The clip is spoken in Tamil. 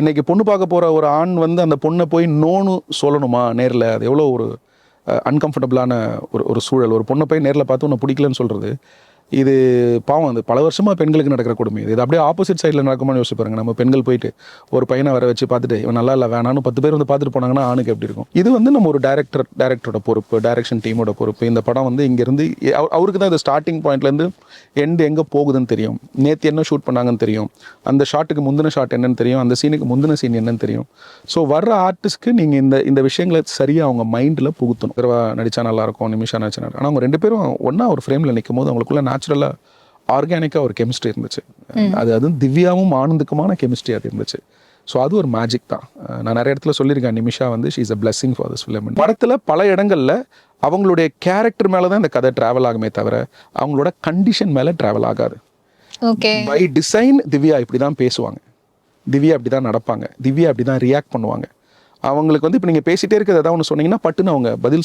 இன்னைக்கு பொண்ணு பார்க்க போகிற ஒரு ஆண் வந்து அந்த பொண்ணை போய் நோன்னு சொல்லணுமா நேரில்? அது எவ்வளோ ஒரு அன்கம்ஃபர்டபுளான ஒரு சூழல். ஒரு பொண்ணை போய் நேரில் பார்த்து உன்னை பிடிக்கலன்னு சொல்கிறது, இது பாவம். அது பல வருஷமாக பெண்களுக்கு நடக்கிற கொடுமை. இது அப்படியே ஆப்போசிட் சைடில் நடக்குமான்னு யோசிச்சு பாருங்க. நம்ம பெண்கள் போயிட்டு ஒரு பையனை வர வச்சு பார்த்துட்டு இவன் நல்லா இல்லை வேணான்னு 10 பேர் வந்து பார்த்துட்டு போனாங்கன்னா ஆணுக்கு எப்படி இருக்கும்? இது வந்து நம்ம ஒரு டேரக்டரோட பொறுப்பு, டைரக்ஷன் டீமோட பொறுப்பு. இந்த படம் வந்து இங்கேருந்து அவருக்கு தான் இந்த ஸ்டார்டிங் பாயிண்ட்லேருந்து எண்டு எங்கே போகுதுன்னு தெரியும். நேற்று என்ன ஷூட் பண்ணாங்கன்னு தெரியும், அந்த ஷாட்டுக்கு முந்தின ஷாட் என்னன்னு தெரியும், அந்த சீனுக்கு முந்தின சீன் என்னன்னு தெரியும். ஸோ வர்ற ஆர்டிஸ்ட்க்கு நீங்கள் இந்த விஷயங்களை சரியாக அவங்க மைண்டில் புகுத்தணும். நடித்தா நல்லாயிருக்கும், நிமிஷா நடிச்சா நல்லா. ஆனால் அவங்க 2 பேரும் ஒன்றா ஒரு ஃப்ரேமில் நிற்கும் போது அவங்களுக்குள்ள நேச்சுரலாக ஆர்கானிக்காக ஒரு கெமிஸ்ட்ரி இருந்துச்சு. அதுவும் திவ்யாவும் ஆனந்துக்குமான கெமிஸ்ட்ரி அது இருந்துச்சு. ஸோ அது ஒரு மேஜிக் தான். நான் நிறைய இடத்துல சொல்லியிருக்கேன், நிமிஷா வந்து she is a blessing for this film. படத்தில் பல இடங்களில் அவங்களுடைய கேரக்டர் மேலே தான் இந்த கதை ட்ராவல் ஆகுமே தவிர அவங்களோட கண்டிஷன் மேலே ட்ராவல் ஆகாது. பை டிசைன் திவ்யா இப்படி தான் பேசுவாங்க, திவ்யா அப்படி தான் நடப்பாங்க, திவ்யா அப்படி தான் ரியாக்ட் பண்ணுவாங்க. அவங்களுக்கு வந்து இப்போ நீங்கள் பேசிகிட்டே இருக்கிறது ஏதாவது ஒன்று சொன்னீங்கன்னா பட்டுன்னு அவங்க பதில்